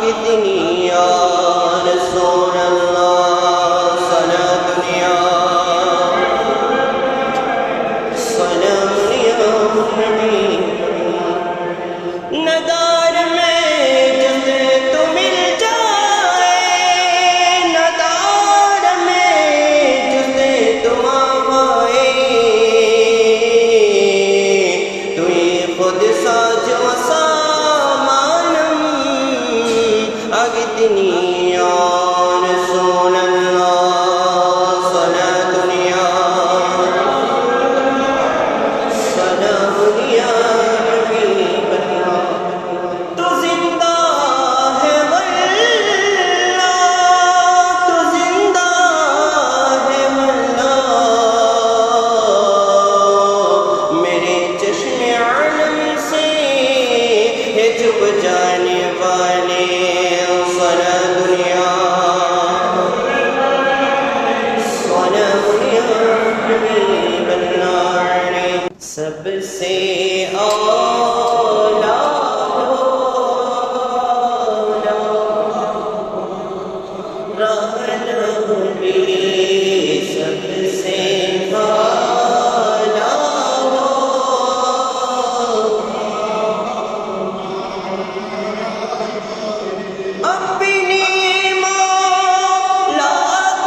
أغثني يا رسول الله صلاة يا سلام يا حبيب ندار میں جسے تو مل جائے ندار میں جسے تم آئے تو یہ خود ساز و سامانم اغثنی یا رسول اللہ صلاة یا سلام یا حبیب اللہ تو زندہ ہے واللہ تو زندہ ہے واللہ میرے چشم عالم سے ہے چھپ جانے والے صلاة یا سلام یا حبیب اللہ علیہ سب سے اولا نبی سب سے اولا اپنی مولا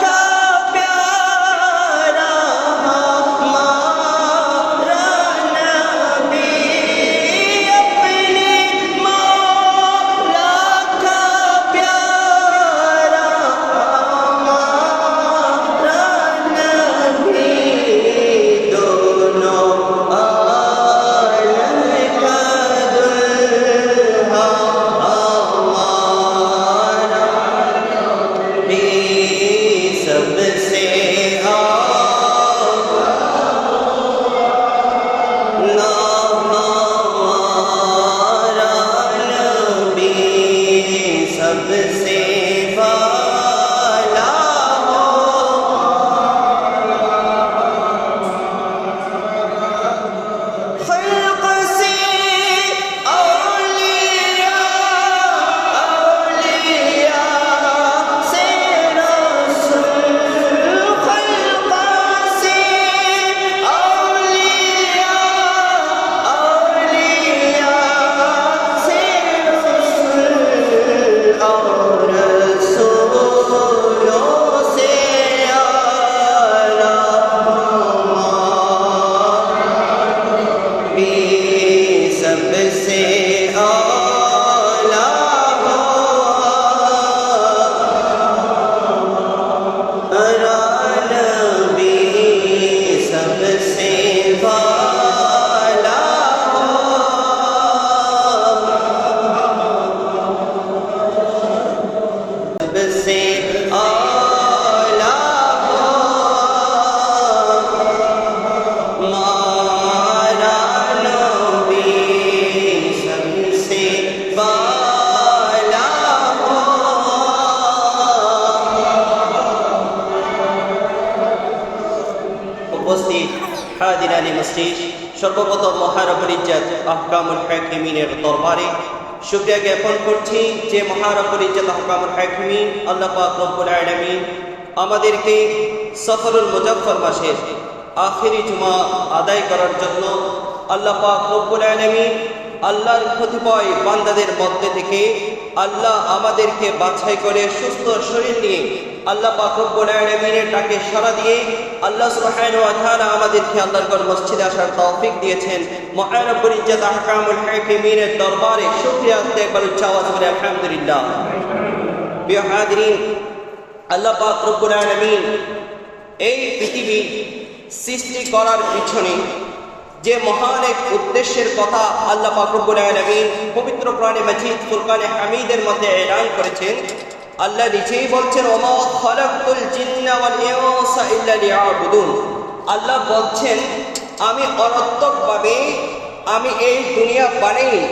کا پیارا ہمارا نبی اپنی مولا کا پیارا ہمارا نبی دونوں عالم کا دلہا ہمارا بھی سب سے ہمارا نبی سب سے والا خلق سے اولیاء سے رسول خلق سے اولیاء سے رسول اور رسولوں سے اعلیٰ بھی سب سے اعلیٰ نبی سب سے والا سب سے اعلیٰ ہمارا نبی سب سے والا উপস্থিত হাজিরান মসজিদ সর্বপ্রথম মহারব্বুল ইজ্জত আহকামুল হাকিমিনের দরবারে শুকরিয়া জ্ঞাপন করছি যে মহারব্বুল ইজ্জত আহকামুল হাকিমিন আল্লাহ পাক রব্বুল আলামিন আমাদেরকে সফরুল মুজাফফর মাসের আখেরি জুমা আদায় করার জন্য আল্লাহ পাক রব্বুল আলামিন আল্লাহর কতিপয় বান্দাদের মধ্যে থেকে আল্লাহ আমাদেরকে বাছাই করে সুস্থ শরীর নিয়ে আল্লাহ পাক রব্বুল আলামিনের ডাকে সাড়া দিয়ে আল্লাহ সুবহানাহু ওয়া তাআলা আমাদেরকে আল্লাহর ঘর মসজিদে আসার তৌফিক দিয়েছেন। মহান রব্বুল ইজ্জত আহকামুল হাকিমিনের দরবারে শুকরিয়া আদায় একবার উচ্চ আওয়াজে বলি আলহামদুলিল্লাহ। প্রিয় হাজিরিন, আল্লাহ পাক রব্বুল আলামিন এই পৃথিবী সৃষ্টি করার পিছনে যে মহান এক উদ্দেশ্যের কথা আল্লাহ পাক রব্বুল আলামিন পবিত্র কোরআনে মাজিদ ফুরকানে হামিদের মধ্যে এলান করেছেন। আল্লাহ নিজেই বলছেন ওমা খালাকতুল জিন্না ওয়াল ইনসা ইল্লা লিয়াবুদুন। আল্লাহ বলছেন আমি অনর্থকভাবে আমি এই দুনিয়া বানাইনি।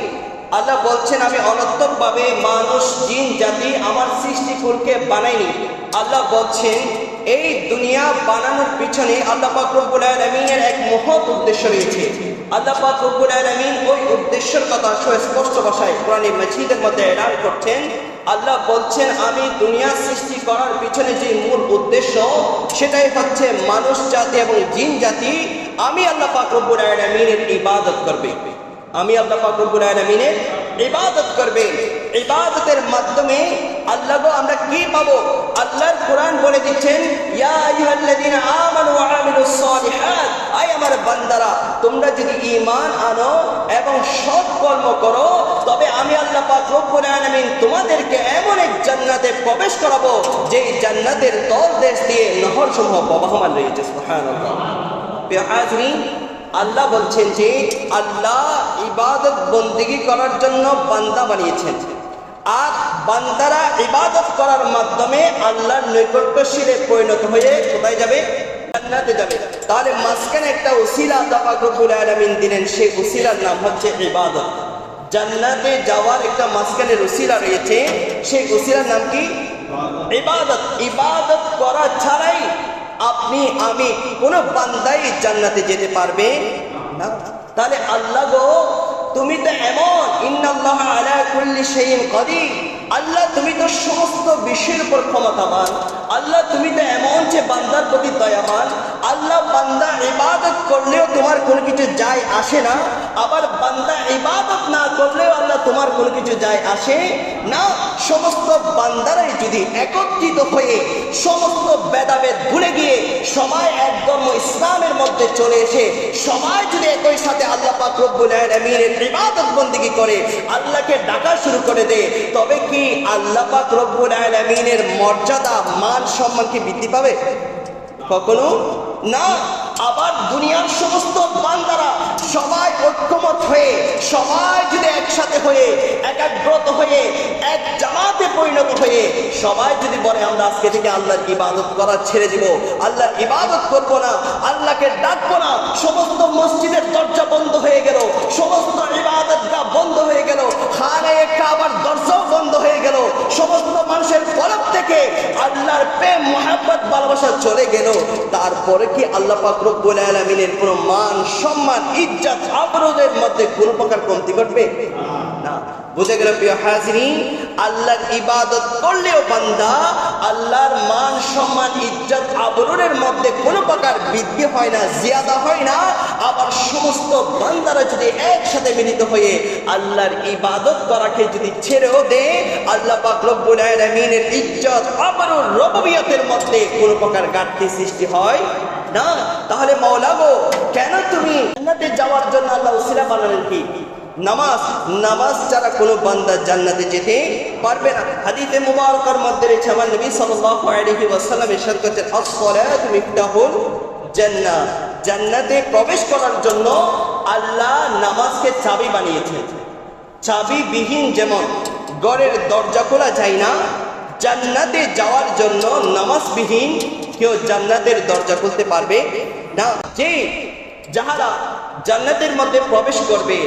আল্লাহ বলছেন আমি অনর্থকভাবে মানুষ জিন জাতি আমার সৃষ্টিকুলকে বানাইনি। আল্লাহ বলছেন এই দুনিয়া বানানোর পিছনে আল্লাহ পাক রব্বুল আলামিনের এক মহৎ উদ্দেশ্য রয়েছে। আল্লাহ পাক রব্বুল আলামিন ওই উদ্দেশ্যের কথা সুস্পষ্ট ভাষায় কোরআনে মাজিদের মধ্যে এলান করছেন আল্লাহ বলছেন আমি দুনিয়া সৃষ্টি করার পিছনে যে মূল উদ্দেশ্য সেটাই হচ্ছে মানুষ জাতি এবং জিন জাতি আমি আল্লাহ পাক রব্বুল আলামিনের ইবাদত করবে। আমি আল্লাহ পাক রব্বুল আলামিনের ইবাদত করবে। ইবাদতের মাধ্যমে আল্লাহ আমরা কি পাবো? আল্লাহর কোরআন বলে দিচ্ছেন ইয়া আইয়ুহাল্লাযীনা আমানু ওয়া আমিলুস সালিহাত, আয় আমার বান্দারা তোমরা যদি ঈমান আনো এবং সৎ কর্ম করো তবে আমি আল্লাহ পাক রব্বুল আলামিন তোমাদেরকে এমন এক জান্নাতে প্রবেশ করাবো যেই জান্নাতের তলদেশ দিয়ে নহরসমূহ প্রবাহমান রয়েছে। সুবহানাল্লাহ। প্রিয় হাজরিন, আল্লাহ বলছেন যে আল্লাহ ইবাদত বন্দেগী করার জন্য বান্দা বানিয়েছেন, আর বান্দারা ইবাদত করার মাধ্যমে আল্লাহর নৈকট্যশীলে পরিণত হয়ে কোথায় যাবে? জান্নাতে যাবে। তাহলে মাঝখানে একটা উসিলা আল্লাহ পাক রব্বুল আলামিন দিলেন, সেই উসিলার নাম হচ্ছে ইবাদত। জান্নাতে যাওয়ার একটা মাঝখানে উসিলা রয়েছে, সেই উসিলার নাম কি? ইবাদত। ইবাদত করা ছাড়াই আপনি আমি কোনো বান্দাই জান্নাতে যেতে পারবে না। তাহলে আল্লাহ গো তুমি তো এমন, ইন্নাল্লাহা আলা কুল্লি শাইইন কাদির, আল্লাহ তুমি তো সমস্ত বিশ্বের উপর ক্ষমতাবান। আল্লাহ তুমি তো এমন যে বান্দার প্রতি দয়াবান। আল্লাহ বান্দা ইবাদত করলেও তোমার কোনো কিছু যায় আসে না, আবার বান্দা ইবাদত না করলেও আল্লাহ তোমার কোনো কিছু যায় আসে না। সমস্ত বান্দারাই যদি একত্রিত হয়ে সমস্ত ভেদাভেদ ভুলে গিয়ে সবাই এক ধর্ম ইসলামের মধ্যে চলে এসে সবাই যদি একই সাথে আল্লাহ পাক রব্বুল আলামিনের ইবাদত বন্দেগী করে আল্লাহকে ডাকা শুরু করে দেয়, তবে কি আল্লাহ পাক রব্বুল আলামিনের মর্যাদা মান সম্মান কি বৃদ্ধি পাবে? কখনো না। আবার দুনিয়ার সমস্ত বান্দারা সবাই ঐক্যমত হয়ে সবাই যদি একসাথে হয়ে একাগ্রত হয়ে এক জামাতে পরিণত হয়ে সবাই যদি বলে আমরা আজকে থেকে আল্লাহর ইবাদত করা ছেড়ে দিব, আল্লাহর ইবাদত করব না, আল্লাহকে ডাকবো না, সমস্ত মসজিদের দরজা বন্ধ হয়ে গেল, সমস্ত ইবাদতগাহ বন্ধ হয়ে গেল, খানায়ে কাবার দরজাও বন্ধ হয়ে গেল, সমস্ত মানুষের কলব থেকে আল্লাহর প্রেম মহব্বত ভালোবাসা চলে গেল, তারপরে কি আল্লাহ পাক রব্বুল আলামিনের কোনো মান সম্মান ইজ্জত আবরুদের মধ্যে কোনো প্রকার কমতি ঘটবে না। বুঝে গেল প্রিয় হাজিরিন, আল্লাহর ইবাদত করলেও বান্দা আল্লাহর মান সম্মান ইজ্জত আবরুরের মধ্যে কোনো প্রকার বৃদ্ধি হয় না, জিয়াদা হয় না। আবার সমস্ত বান্দারা যদি একসাথে মিলিত হয়ে আল্লাহর ইবাদত করাকে যদি ছেড়েও দেয়, আল্লাহ পাক রব্বুল আলামিনের ইজ্জত আবরুর রুবুবিয়তের মধ্যে কোনো প্রকার ঘাটতি সৃষ্টি হয় না। তাহলে মাওলা গো কেন তুমি জান্নাতে যাওয়ার জন্য আল্লাহ উসিলা বানালেন কি? নামাজ। নামাজ ছাড়া কোনো বান্দা জান্নাতে যেতে পারবে না। হাদিসে মুবারকার মধ্যে রয়েছে আমার নবী সাল্লাল্লাহু আলাইহি ওয়াসাল্লাম ইরশাদ করেছেন আস-সালাতু মিফতাহুল জান্নাহ, জান্নাতে প্রবেশ করার জন্য আল্লাহ নামাজকে চাবি বানিয়েছেন। চাবি বিহীন যেমন ঘরের দরজা খোলা যায় না, জান্নাতে যাওয়ার জন্য নামাজবিহীন কেউ জান্নাতের দরজা খুলতে পারবে না। যে যাহারা জান্নাতের মধ্যে প্রবেশ করবে,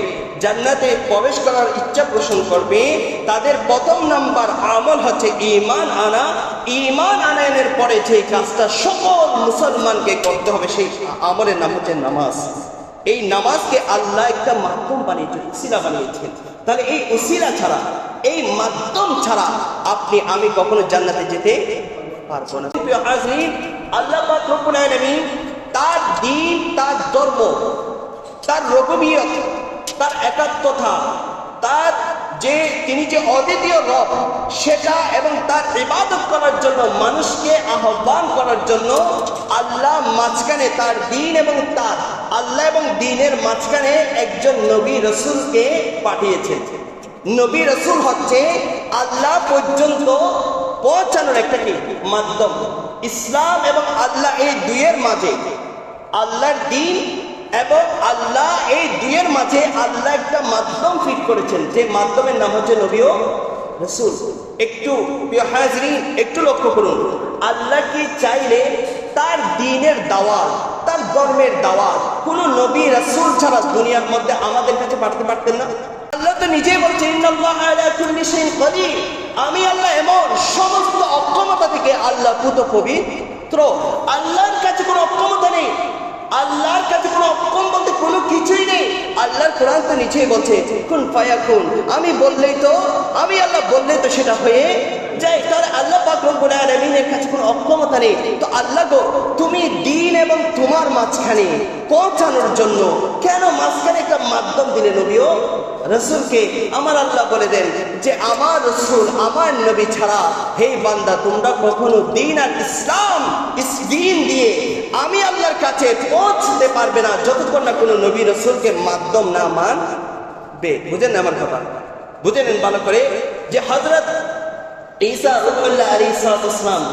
জান্নাতে প্রবেশ করার ইচ্ছা পোষণ করবে, তাদের প্রথম নাম্বার আমল হচ্ছে ঈমান আনা। ঈমান আনায়নের পরে যে কাজটা সকল মুসলমানকে করতে হবে সেই আমলের নাম হচ্ছে নামাজ। এই নামাজকে আল্লাহ একটা মাধ্যম বানিয়েছেন, উসিলা বানিয়েছেন। তাহলে এই উসিলা ছাড়া, এই মাধ্যম ছাড়া আপনি আমি কখনো জান্নাতে যেতে পারবো না। আল্লাহ পাক রব্বুল আলামিন তার দ্বীন, তার ধর্ম, তার রুবুবিয়ত, তার একাত্মতা, তার যে তিনি যে অদ্বিতীয় রব সেটা এবং তার ইবাদত করার জন্য মানুষকে আহ্বান করার জন্য আল্লাহ মাঝখানে তার দ্বীন এবং তার আল্লাহ এবং দ্বীনের মাঝখানে একজন নবী রাসূলকে পাঠিয়েছেন। নবী রাসূল হচ্ছে আল্লাহ পর্যন্ত পৌঁছানোর একটা কি মাধ্যম। ইসলাম এবং আল্লাহ এই দুইয়ের মাঝে, আল্লাহর দ্বীন এবং আল্লাহ এই দুইয়ের মাঝে আল্লাহ একটা মাধ্যম ফিট করেছেন, যে মাধ্যমের নাম হচ্ছে নবী ও রাসূল। একটু প্রিয় হাজরিন একটু লক্ষ্য করুন, আল্লাহ কি চাইলে তার দ্বীনের দাওয়াত, তার ধর্মের দাওয়াত কোনো নবী রাসূল ছাড়া দুনিয়ার মধ্যে আমাদের কাছে পাঠাতে পারতেন না? আল্লাহ তো নিজেই বলছেন ইন্নাল্লাহা আলা কুল্লি শাইইন কাদির, আমি আল্লাহ এমন সমস্ত অক্ষমতা থেকে আল্লাহ পুত পবিত্র। আল্লাহর কাছে কোনো অক্ষমতা নেই, আল্লাহর কাছে কোনো অক্ষম বলতে কোনো কিছুই নেই। আল্লাহর কোরআন তো নিচেই বলছে কুন ফায়াকুন, আমি আল্লাহ বললেই তো সেটা হয়ে যায়। তাহলে আল্লাহ পাক রব্বুল আলামিনের কাছে কোনো অক্ষমতা নেই। তো আল্লাহ গো, তুমি দ্বীন এবং তোমার মাঝখানে পৌঁছানোর জন্য কেন মাঝখানে একটা মাধ্যম দিলে নবীও রসুলকে? আমার আল্লাহ বলে দেন যে আমার রসুল আমার নবী ছাড়া হে বান্দা তোমরা কখনো দ্বীন আর ইসলাম দ্বীন দিয়ে আমি আল্লাহর কাছে পৌঁছতে পারবে না যতক্ষণ না কোনো নবী রসুলকে মাধ্যম না মানবে। বুঝেন না আমার কথা? বুঝে নেন ভালো করে যে হযরত ঈসা রূহুল্লাহ আলাইহিস সালাম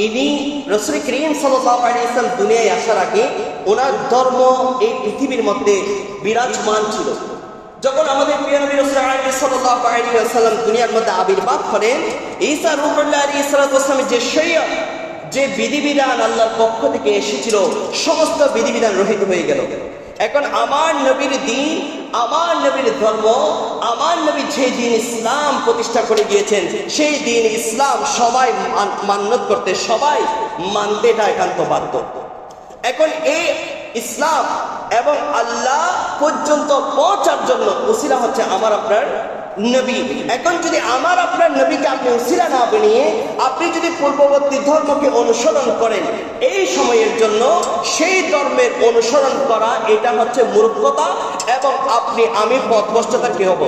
ইনি রাসূল করিম সাল্লাল্লাহু আলাইহি ওয়াসাল্লাম দুনিয়ায় আসার আগে ওনার ধর্ম এই পৃথিবীর মধ্যে বিরাজমান ছিল। যখন আমাদের প্রিয় নবী রাসূল সাল্লাল্লাহু আলাইহি ওয়াসাল্লাম দুনিয়ার মধ্যে আবির্ভাব করেন, ঈসা রূহুল্লাহ আলাইহিস সালামের যে শরীয়ত, যে বিধিবিধান আল্লাহর পক্ষ থেকে এসেছিল, সমস্ত বিধিবিধান রহিত হয়ে গেল। এখন আমার নবীর দ্বীন, আমার নবীর ধর্ম, আমার নবী যে দ্বীন ইসলাম প্রতিষ্ঠা করে গিয়েছেন, সেই দ্বীন ইসলাম সবাই মান্যত করতে, সবাই মানতে এটা একান্ত বাধ্য। এখন এই ইসলাম এবং আল্লাহ পর্যন্ত পৌঁছার জন্য উসিলা হচ্ছে আমার আপনার নবী। এখন যদি আমার আপনার নবীকে আপনি উসিলা না বানিয়ে আপনি যদি পূর্ববর্তী ধর্মকে অনুসরণ করেন, এই সময়ের জন্য সেই ধর্মের অনুসরণ করা এটা হচ্ছে মূর্খতা, এবং আমি পথভ্রষ্টতার কি হব?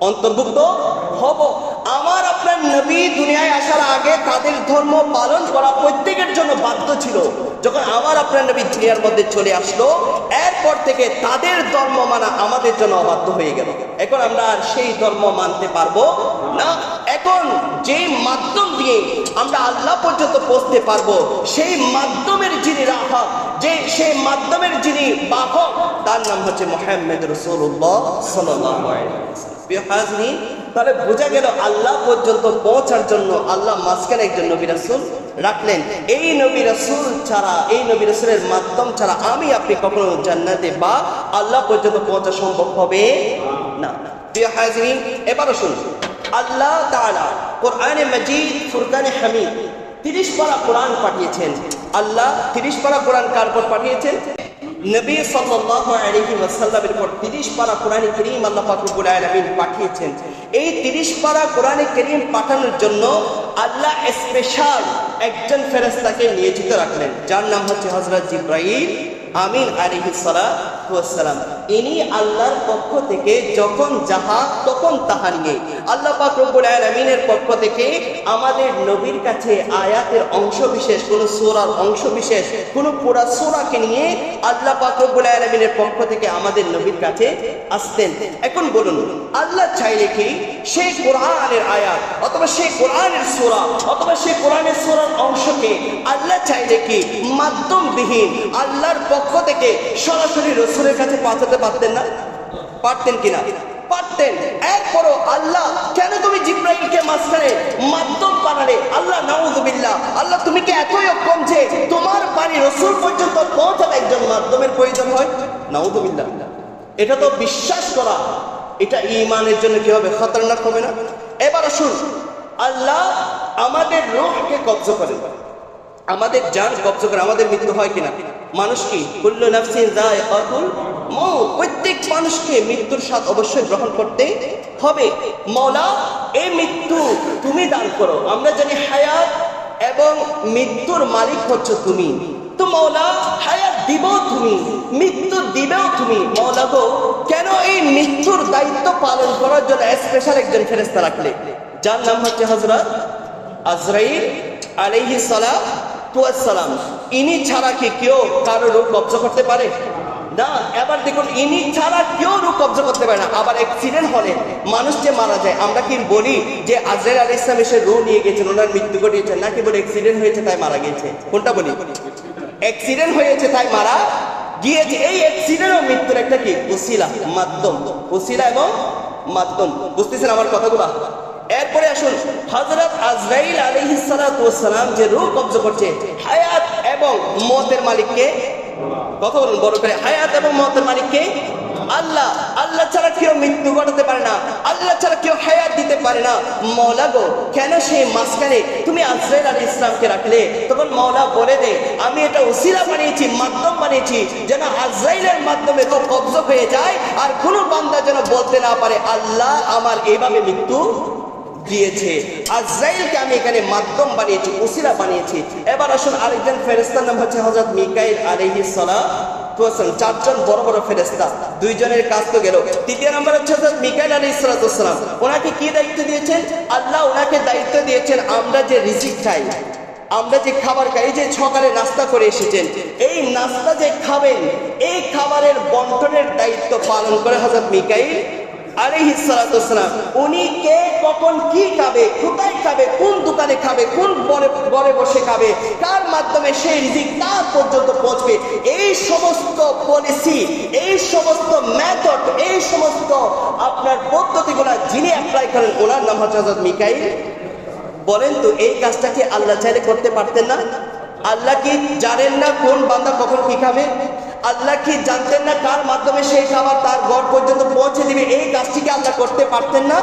অন্তর্ভুক্ত হব। আমার আপনার নবী দুনিয়ায় আসার আগে তাদের ধর্ম পালন করা প্রত্যেকের জন্য বাধ্য ছিল। যখন আমার আপনার নবী দুনিয়ার মধ্যে চলে আসলো, এরপর থেকে তাদের ধর্ম মানা আমাদের জন্য অবাধ্য হয়ে গেল। এখন আমরা আর সেই ধর্ম মানতে পারবো না। এখন যেই মাধ্যম দিয়ে আমরা আল্লাহ পর্যন্ত পৌঁছতে পারবো, সেই মাধ্যমের যিনি রাহা, সেই মাধ্যমের যিনি বাহক, তার নাম হচ্ছে মুহাম্মদ রাসূলুল্লাহ সাল্লাল্লাহু আলাইহি ওয়াসাল্লাম। তাহলে বোঝা গেল আল্লাহ পর্যন্ত পৌঁছার জন্য আল্লাহ মাঝখানে একজন নবী রাসূল রাখলেন। এই নবী রাসূল ছাড়া, এই নবী রাসূলের মাধ্যম ছাড়া আমি আপনি কখনো জান্নাতে বা আল্লাহ পর্যন্ত পৌঁছা সম্ভব হবে না। প্রিয় হাজিরিন, এবারও শুনুন, আল্লাহ তাআলা কোরআনে মাজিদ ফুরকানে হামিদ 30 পারা কোরআন পাঠিয়েছেন। আল্লাহ 30 পারা কোরআন কার উপর পাঠিয়েছেন? নবী সাল্লাল্লাহু আলাইহি ওয়াসাল্লামের উপর 30 পারা কোরআন কারীম আল্লাহ পাক রব্বুল আলামিন পাঠিয়েছেন। এই 30 পারা কোরআন কারীম পাঠানোর জন্য আল্লাহ স্পেশাল একজন ফেরেশতাকে নিয়োজিত রাখলেন, যার নাম হচ্ছে হযরত জিবরাইল আমিন আলাইহিস সালাতু ওয়াস সালাম। ইনি আল্লাহর পক্ষ থেকে যখন যাহা তখন তাহা নিয়ে আল্লাহ পাক রব্বুল আলামিনের পক্ষ থেকে আমাদের নবীর কাছে আয়াতের অংশ বিশেষ, কোন সূরার অংশ বিশেষ, কোন পুরা সূরাকে নিয়ে আল্লাহ পাক রব্বুল আলামিনের পক্ষ থেকে আমাদের নবীর কাছে আসতেন। এখন বলুন, আল্লাহ চাইলে কি সেই কোরআনের আয়াত অথবা সেই কোরআনের সূরা অথবা সেই কোরআনের সূরার অংশকে আল্লাহ চাইলে কি মাধ্যমবিহীন আল্লাহর পক্ষ থেকে সরাসরি রাসূলের কাছে পৌঁছাতে পারতেন না? পারতেন কিনা? পারতেন। এরপরও আল্লাহ কেন তুমি জিবরাইলকে মাঝখানে মাধ্যম বানালে? আল্লাহ নাউযুবিল্লাহ, আল্লাহ তুমি কি এতই অক্ষম যে তোমার বাণী রাসূল পর্যন্ত পৌঁছাতে একজন মাধ্যমের প্রয়োজন হয়? নাউযুবিল্লাহ। এটা তো বিশ্বাস করা, এটা ঈমানের জন্য কি হবে? খতরনাক হবে না? এবার আসুন, আল্লাহ আমাদের রূহকে কবজা করেন, আমাদের জান কবজা করে। আমাদের মৃত্যু হয় কিনা? মানুষ কি কুল্লু নাফসিন যায়িকাতুল মউত, প্রত্যেক মানুষকে মৃত্যুর স্বাদ অবশ্যই গ্রহণ করতে হবে। মওলা এই মৃত্যু তুমি দান করো। আমরা জানি হায়াত এবং মৃত্যুর মালিক হচ্ছে তুমি। তো মওলা হায়াত দিবেও তুমি, মৃত্যু দিবেও তুমি। মওলা গো, কেন এই মৃত্যুর দায়িত্ব পালন করার জন্য স্পেশাল একজন ফেরেশতা রাখলে, যার নাম হচ্ছে হযরত আজরাইল আলাইহিস সালাতু ওয়াস সালাম। ইনি ছাড়া কি কেউ কারো রূহ কবজা করতে পারে না? এবার দেখুন, ইনি ছাড়া কেউ রূহ কবজা করতে পারে না। আবার অ্যাক্সিডেন্ট হলে মানুষ যে মারা যায়, আমরা কি বলি যে আজরাইল আলাইহিস সালাম এসে রূহ নিয়ে গেছেন, ওনার মৃত্যু ঘটিয়েছেন, নাকি বলি অ্যাক্সিডেন্ট হয়েছে তাই মারা গেছে? কোনটা বলি? অ্যাক্সিডেন্ট হয়েছে তাই মারা গিয়েছে। এই অ্যাক্সিডেন্ট ও মৃত্যুর একটা কি ওসিলা, মাধ্যম। ওসিলা এবং মাধ্যম, বুঝতেছেন আমার কথাগুলো? এরপরে আসুন, হযরত আজরাইল আলাইহিস সালাতু ওয়াস সালাম যে রূহ কবজা করছে, হায়াত এবং মওতের মালিককে, কথা বলুন বড় করে, হায়াত এবং মওতের মালিককে আল্লাহ। আল্লাহ ছাড়া কেউ মৃত্যু ঘটাতে পারে না। আল্লাহ ছাড়া কেউ হায়াত দিতে পারে না। মওলা গো, কেন সেই মাঝখানে তুমি আজরাইল আলাইহিস সালামকে রাখলে? তখন মওলা বলে দেয়, আমি এটা উসিলা বানিয়েছি, মাধ্যম বানিয়েছি, যেন আজরাইলের মাধ্যমে তো কবজ হয়ে যায়, আর কোনো বান্দা যেন বলতে না পারে আল্লাহ আমার এইভাবে মৃত্যু দিয়েছে। আজরাইলকে আমি এখানে মাধ্যম বানিয়েছি, উসিলা বানিয়েছি। এবার আসুন, আরেকজন ফেরেশতার নাম হচ্ছে হযরত মিকাইল আলাইহিস সালাম। চারজন বড় বড় ফেরেশতা, দুইজনের কাজ তো গেল। তৃতীয় নম্বর হচ্ছে হযরত মিকাইল আলাইহিস সালাম। ওনাকে কি দায়িত্ব দিয়েছেন? আল্লাহ ওনাকে দায়িত্ব দিয়েছেন আমরা যে রিজিক খাই, আমরা যে খাবার খাই, যে সকালে নাস্তা করে এসেছেন, এই নাস্তা যে খাবেন, এই খাবারের বন্টনের দায়িত্ব পালন করে হযরত মিকাইল আলাইহিস সালাম। উনি কে কখন কি খাবে, কোথায় খাবে, কোন দোকানে খাবে, কোন ঘরে বসে খাবে, কার মাধ্যমে সেই রিজিক তার পর্যন্ত পৌঁছবে, এই সমস্ত পলিসি, এই সমস্ত মেথড, এই সমস্ত আপনার পদ্ধতিগুলো যিনি অ্যাপ্লাই করেন, ওনার নাম হচ্ছে হযরত মিকাইল। বলেন তো, এই কাজটা কি আল্লাহ চাইলে করতে পারতেন না? আল্লাহ কি জানেন না কোন বান্দা কখন কি খাবে? আল্লাহ কি জানতেন না কার মাধ্যমে সেই খাবার তার ঘর পর্যন্ত পৌঁছে দিবে? এই কাজটি কি আল্লাহ করতে পারতেন না?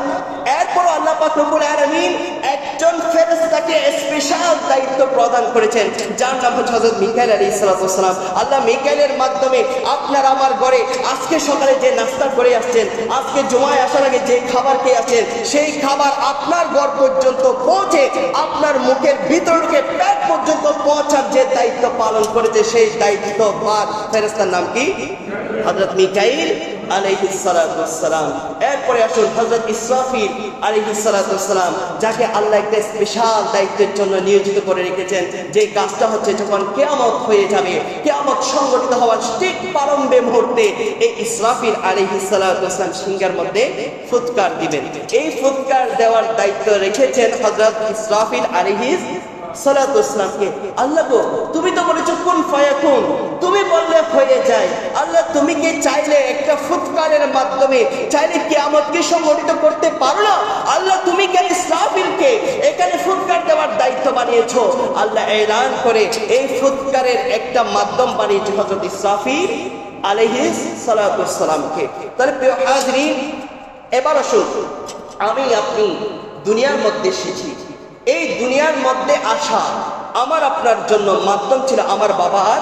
এরপর আল্লাহ পাক রব্বুল আলামিন একজন ফেরেশতাকে স্পেশাল দায়িত্ব প্রদান করেছেন, যার নাম হচ্ছে হযরত মিকাইল আলাইহিস সালাম। আল্লাহ মিকাইলের মাধ্যমে আপনার আমার ঘরে আজকে সকালে যে নাস্তা করে আসছেন, আজকে জুমায় আসার আগে যে খাবার খেয়ে আসছেন, সেই খাবার আপনার ঘর পর্যন্ত পৌঁছে আপনার মুখের ভিতর ঢুকে পেট পর্যন্ত পৌঁছার যে দায়িত্ব পালন করেছে, সেই দায়িত্ববান ফেরেশতার নাম কি? হযরত মিকাইল আলাইহিস সালাম। এরপরে আসুন হযরত ইসরাফিল আলাইহিস সালাম, যাকে আল্লাহ একটা স্পেশাল দায়িত্বের জন্য নিয়োজিত করে রেখেছেন, যে কাজটা হচ্ছে যখন কিয়ামত হয়ে যাবে, কিয়ামত সংঘটিত হওয়ার ঠিক প্রারম্ভে মুহূর্তে এই ইসরাফিল আলাইহিস সালাম সিংহার মধ্যে ফুৎকার দিবেন। এই ফুৎকার দেওয়ার দায়িত্ব রেখেছেন হযরত ইসরাফিল আলাইহিস সালাতুসসালামকে। আল্লাহ গো, তুমি তো বলেছো কুন ফায়াকুন, তুমি বললে হয়ে যায়। আল্লাহ, তুমি কি চাইলে একটা ফুৎকারের মাধ্যমে চাইলে কিয়ামতকে সংঘটিত করতে পারো না? আল্লাহ, তুমি কেন ইসরাফিলকে এখানে ফুৎকার দেওয়ার দায়িত্ব বানিয়েছো? আল্লাহ এলান করে এই ফুৎকারের একটা মাধ্যম বানিয়েছে হযরত ইসরাফিল আলাইহিস সালাতুসসালামকে। তাহলে প্রিয় হাজরিন, এবার আসুন, আমি আপনি দুনিয়ার মধ্যে এসেছি। এই দুনিয়ার মধ্যে আসা আমার আপনার জন্য মাধ্যম ছিল আমার বাবা আর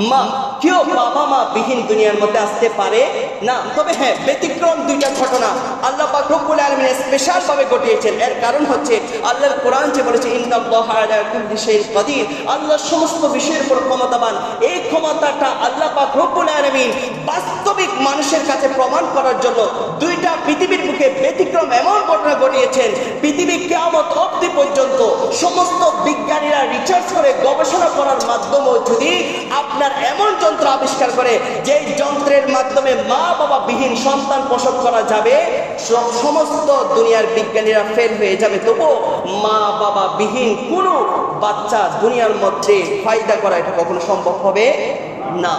মা। কেউ বাবা মা বিহীন দুনিয়ার মধ্যে আসতে পারে না। তবে হ্যাঁ, ব্যতিক্রম দুইটা ঘটনা আল্লাহ পাক রব্বুল আলামিন স্পেশাল ভাবে ঘটিয়েছেন। এর কারণ হচ্ছে আল্লাহর কোরআন যে বলেছে ইন্নাল্লাহা আলা কুল্লি শাইইন কাদির, আল্লাহ সমস্ত বিষয়ের উপর ক্ষমতাবান। এই ক্ষমতাটা আল্লাহ পাক রব্বুল আলামিন বাস্তবিক মানুষের কাছে প্রমাণ করার জন্য দুইটা পৃথিবীর বুকে ব্যতিক্রম এমন ঘটনা ঘটিয়েছেন, পৃথিবী কিয়ামত অবধি পর্যন্ত সমস্ত বিজ্ঞানীরা রিসার্চ করে গবেষণা করার মাধ্যমে যদি আপনার এমন যন্ত্র আবিষ্কার করে, যে যন্ত্রের মাধ্যমে মা বাবা বিহীন সন্তান প্রসব করা যাবে, সমস্ত দুনিয়ার বিজ্ঞানীরা ফেল হয়ে যাবে, তবুও মা বাবা বিহীন কোনো বাচ্চা দুনিয়ার মধ্যে ফায়দা করা এটা কখনো সম্ভব হবে না।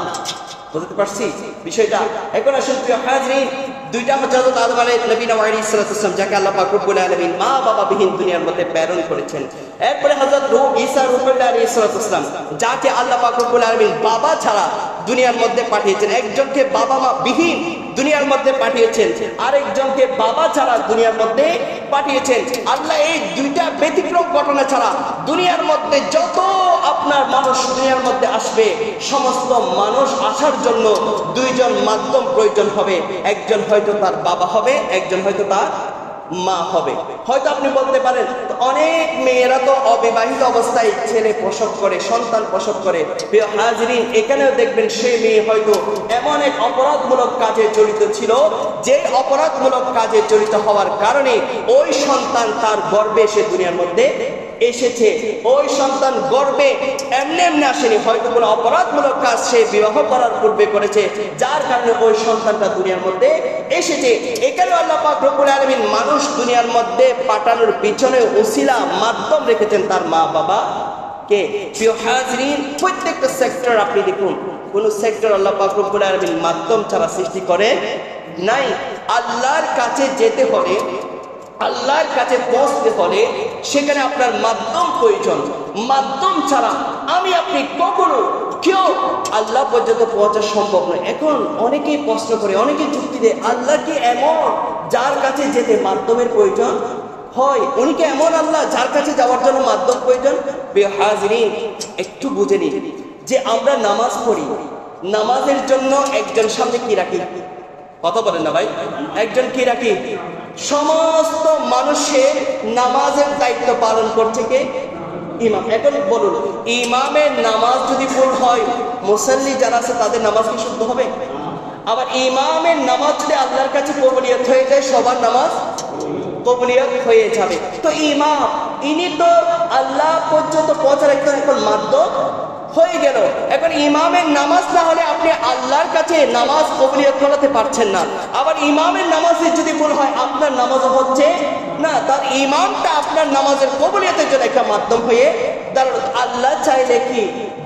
বুঝতে পারছি বিষয়টা? এখন আসুন প্রিয় হাজরিন, দুইটা হযরত আদম আলাইহিস সালাম, যাকে আল্লাহ পাক রব্বুল আলামিন মা বাবা বিহীন দুনিয়ার মধ্যে প্রেরণ করেছেন। এরপরে হযরত ঈসা রূহুল্লাহ আলাইহিস সালাম, যাকে আল্লাহ পাক রব্বুল আলামিন বাবা ছাড়া দুনিয়ার মধ্যে পাঠিয়েছেন। একজনকে বাবা মা বিহীন দুনিয়ার মধ্যে পাঠিয়েছেন, আরেকজনকে বাবা ছাড়া দুনিয়ার মধ্যে পাঠিয়েছেন। আল্লাহ এই দুইটা ব্যতিক্রম ঘটনা ছাড়া দুনিয়ার মধ্যে যত আপনার মানুষ দুনিয়ার মধ্যে আসবে, সমস্ত মানুষ আসার জন্য দুইজন মাধ্যম প্রয়োজন হবে। একজন হয়তো তার বাবা হবে, একজন হয়তো তার মা হবে। হয়তো আপনি বলতে পারেন, অনেক মেয়েরা তো অবিবাহিত অবস্থায় ছেলে প্রসব করে, সন্তান প্রসব করে। প্রিয় হাজরিন, এখানেও দেখবেন সেই মেয়ে হয়তো এমন এক অপরাধমূলক কাজে জড়িত ছিল, যে অপরাধমূলক কাজে জড়িত হওয়ার কারণে ওই সন্তান তার গর্ভে এসে দুনিয়ার মধ্যে এসেছে। ওই সন্তান গর্ভে এমনি এমনি আসেনি, হয়তো কোনো অপরাধমূলক কাজ সে বিবাহ করার পূর্বে করেছে, যার কারণে ওই সন্তানটা দুনিয়ার মধ্যে এসেছে। এখানেও আল্লাহ পাক রব্বুল আলামিন মানুষ দুনিয়ার মধ্যে পাঠানোর পিছনে ওসিলা মাধ্যম রেখেছেন তার মা বাবা কে। প্রিয় হাজরিন, প্রত্যেকটা সেক্টর আপনি দেখুন, কোন সেক্টর আল্লাহ পাক রব্বুল আলামিন মাধ্যম ছাড়া সৃষ্টি করে নাই। আল্লাহর কাছে যেতে হলে, আল্লাহর কাছে পৌঁছতে হলে সেখানে আপনার মাধ্যম প্রয়োজন। মাধ্যম ছাড়া আমি আপনি কখনো কেউ আল্লাহ পর্যন্ত পৌঁছা সম্ভব নয়। এখন অনেকেই প্রশ্ন করে, অনেকেই যুক্তি দেয়, আল্লাহ কি এমন যার কাছে যেতে মাধ্যমের প্রয়োজন হয়, উনি কি এমন আল্লাহ যার কাছে যাওয়ার জন্য মাধ্যম প্রয়োজন? বেহাজিরিন, একটু বুঝে নিন যে আমরা নামাজ পড়ি, নামাজের জন্য একজন সামনে কি রাখি? কথা বলেন না ভাই, একজন কি রাখি? সমস্ত মানুষের নামাজের দায়িত্ব পালন করছে কে? ইমাম। এখন বলুন, ইমামের নামাজ যদি ভুল হয়, মুসাল্লি যারা আছে তাদের নামাজ কি শুদ্ধ হবে? আবার ইমামের নামাজ যদি আল্লাহর কাছে কবুলিয়ত হয়ে যায়, সবার নামাজ কবুলিয়ত হয়ে যাবে। তো ইমাম, ইনি তো আল্লাহ পর্যন্ত পৌঁছার এখন মাধ্যম হয়ে গেল। এখন ইমামের নামাজ না হলে আপনি আল্লাহর কাছে নামাজ কবুলিয়ত করাতে পারছেন না। আবার ইমামের নামাজে যদি ভুল হয়, আপনার নামাজও হচ্ছে না, তার ইমামটা আপনার নামাজের কবুলিয়তের জন্য একটা মাধ্যম হয়ে দাঁড়ালো। আল্লাহ চাইলে কি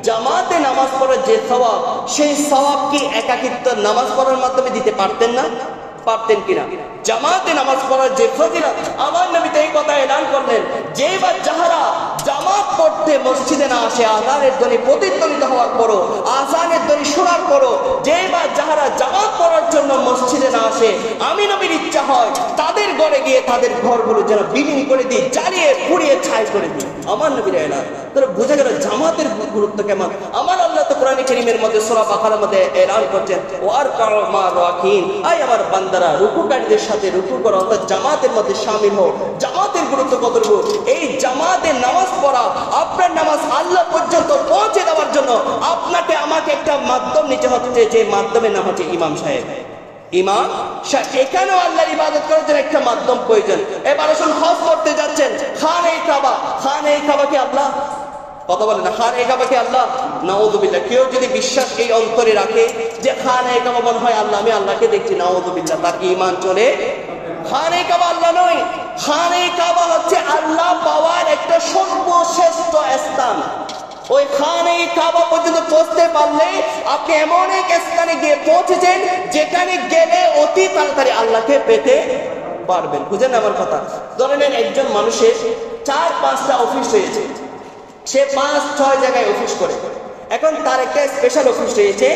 জামাতে নামাজ পড়ার যে সওয়াব, সেই সওয়াব কি একাকিত্ব নামাজ পড়ার মাধ্যমে দিতে পারতেন না? পারতেন কিনা? জামাতে নামাজ পড়ার যে ফজিলত, আমার নবী তো এই কথা এলান করলেন, যে বা যাহারা জামাত পড়তে মসজিদে না আসে, আযানের ধ্বনি প্রতিধ্বনিত হওয়ার পরও, আযানের ধ্বনি শোনার পরও যে বা যাহারা জামাত পড়ার জন্য মসজিদে না আসে, আমি নবীর ইচ্ছা হয় তাদের ঘরে গিয়ে তাদের ঘরগুলো যেন বিলীন করে দিই, জ্বালিয়ে পুড়িয়ে ছাই করে দিই। আমার নবীর এলান। তাহলে বোঝা গেল জামাতের গুরুত্ব কেমন। আমার আল্লাহ তো কোরআন কারীমের মধ্যে সূরা বাকারার মধ্যে এলান করছেন, ওয়ারকাউ মা রাকিন, আয় আমার বান্দারা রুকুকারীদের সাথে রুকু করো, অর্থাৎ জামাতের মধ্যে শামিল হও। জামাতের গুরুত্ব কতটুকু? এই জামাতের নামাজ পড়া, আপনার নামাজ আল্লাহ পর্যন্ত পৌঁছে দেওয়ার জন্য আপনাকে আমাকে একটা মাধ্যম নিতে হচ্ছে, যে মাধ্যমের নাম হচ্ছে ইমাম সাহেব। ইমাম এখানেও আল্লাহর ইবাদত করার জন্য একটা মাধ্যম প্রয়োজন। এবার আসুন, হজ করতে যাচ্ছেন, খানে কাবা, খানে কাবা কি আল্লাহ? কথা বলে না, খানে কাবা কি আল্লাহ? নাউযুবিল্লাহ। কেউ যদি বিশ্বাস এই অন্তরে রাখে যে খানে কাবা মনে হয় আল্লাহ, আমি আল্লাহকে দেখছি, নাউযুবিল্লাহ, তার কি ঈমান চলে? খানে কাবা আল্লাহ নয়, খানে কাবা হচ্ছে আল্লাহ পাওয়ার একটা সর্বশ্রেষ্ঠ স্থান। ওই খানে কাবা পর্যন্ত পৌঁছতে পারলে আপনি এমন এক স্থানে গিয়ে পৌঁছেছেন যেখানে গেলে অতি তাড়াতাড়ি আল্লাহকে পেতে পারবেন। বুঝেন আমার কথা? ধরে নেন একজন মানুষের 4-5টা অফিস হয়েছে, সে 5-6 জায়গায় অফিস করে। এখন তার একটা স্পেশাল অফিস রয়েছে